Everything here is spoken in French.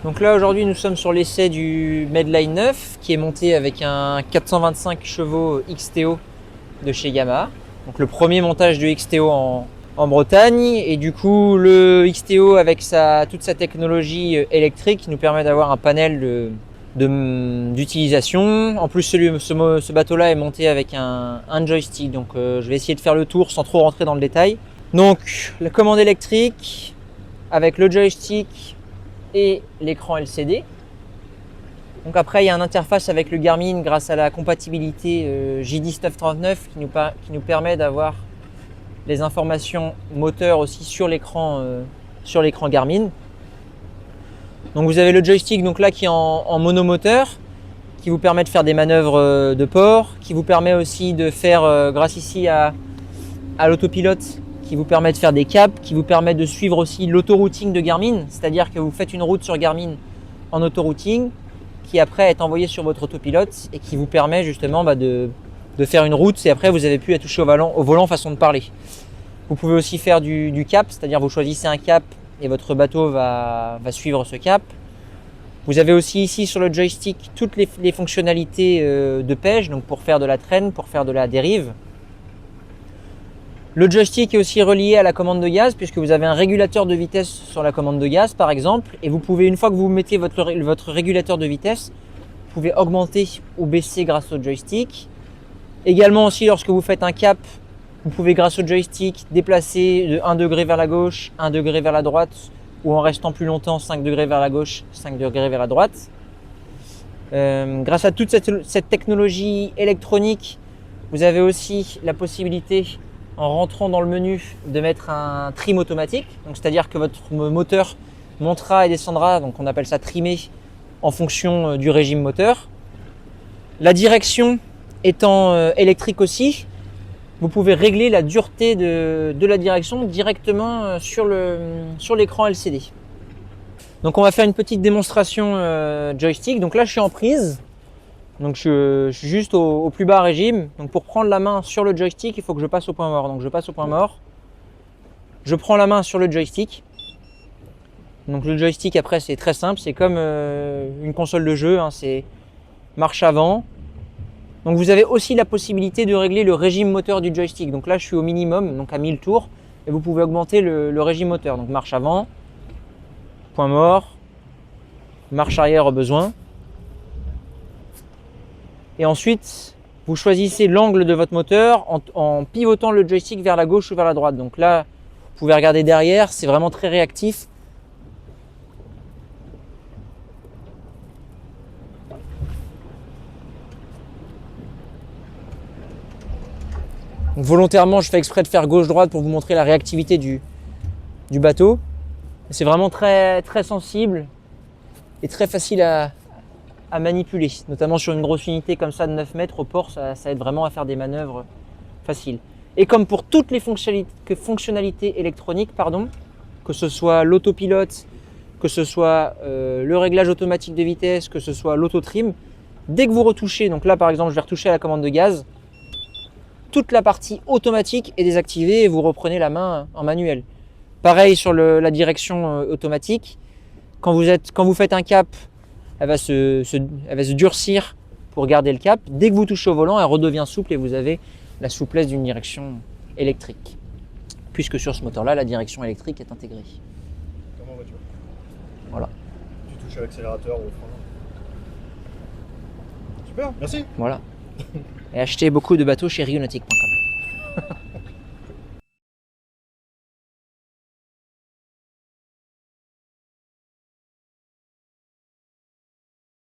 Donc là aujourd'hui nous sommes sur l'essai du Medline 9 qui est monté avec un 425 chevaux XTO de chez Yamaha. Donc le premier montage de XTO en Bretagne, et du coup le XTO avec toute sa technologie électrique nous permet d'avoir un panel d'utilisation. En plus ce bateau-là est monté avec un joystick, donc je vais essayer de faire le tour sans trop rentrer dans le détail. Donc la commande électrique avec le joystick et l'écran LCD. Donc après il y a une interface avec le Garmin grâce à la compatibilité JD939 qui nous permet d'avoir les informations moteurs aussi sur l'écran Garmin. Donc vous avez le joystick donc là qui est en monomoteur, qui vous permet de faire des manœuvres de port, qui vous permet aussi de faire grâce ici à l'autopilote, qui vous permet de faire des caps, qui vous permet de suivre aussi l'autorouting de Garmin, c'est-à-dire que vous faites une route sur Garmin en autorouting qui après est envoyée sur votre autopilote et qui vous permet justement de faire une route, et après vous n'avez plus à toucher au volant façon de parler. Vous pouvez aussi faire du cap, c'est-à-dire vous choisissez un cap et votre bateau va suivre ce cap. Vous avez aussi ici sur le joystick toutes les fonctionnalités de pêche, donc pour faire de la traîne, pour faire de la dérive. Le joystick est aussi relié à la commande de gaz, puisque vous avez un régulateur de vitesse sur la commande de gaz par exemple, et vous pouvez, une fois que vous mettez votre régulateur de vitesse, vous pouvez augmenter ou baisser grâce au joystick. Également aussi lorsque vous faites un cap, vous pouvez grâce au joystick déplacer de 1 degré vers la gauche, 1 degré vers la droite, ou en restant plus longtemps 5 degrés vers la gauche, 5 degrés vers la droite. Grâce à toute cette technologie électronique, vous avez aussi la possibilité, en rentrant dans le menu, de mettre un trim automatique. C'est-à-dire que votre moteur montera et descendra, donc on appelle ça trimer, en fonction du régime moteur. La direction étant électrique aussi, vous pouvez régler la dureté de la direction directement sur l'écran LCD. Donc on va faire une petite démonstration joystick. Donc là je suis en prise, donc je suis juste au plus bas régime. Donc pour prendre la main sur le joystick, il faut que je passe au point mort. Donc je passe au point mort, je prends la main sur le joystick. Donc le joystick après c'est très simple, c'est comme une console de jeu, hein, c'est marche avant. Donc vous avez aussi la possibilité de régler le régime moteur du joystick. Donc là je suis au minimum, donc à 1000 tours, et vous pouvez augmenter le régime moteur. Donc marche avant, point mort, marche arrière au besoin. Et ensuite vous choisissez l'angle de votre moteur en pivotant le joystick vers la gauche ou vers la droite. Donc là vous pouvez regarder derrière, c'est vraiment très réactif. Donc volontairement, je fais exprès de faire gauche-droite pour vous montrer la réactivité du bateau. C'est vraiment très, très sensible et très facile à manipuler, notamment sur une grosse unité comme ça de 9 mètres au port, ça aide vraiment à faire des manœuvres faciles. Et comme pour toutes les fonctionnalités électroniques, que ce soit l'autopilote, que ce soit le réglage automatique de vitesse, que ce soit l'auto-trim, dès que vous retouchez, donc là par exemple je vais retoucher à la commande de gaz, toute la partie automatique est désactivée et vous reprenez la main en manuel. Pareil sur la direction automatique, quand vous faites un cap, elle va se durcir pour garder le cap. Dès que vous touchez au volant, elle redevient souple et vous avez la souplesse d'une direction électrique. Puisque sur ce moteur-là, la direction électrique est intégrée. Comme en voiture. Voilà. Tu touches à l'accélérateur ou au frein. Super, merci. Voilà. Et achetez beaucoup de bateaux chez rionautique.com.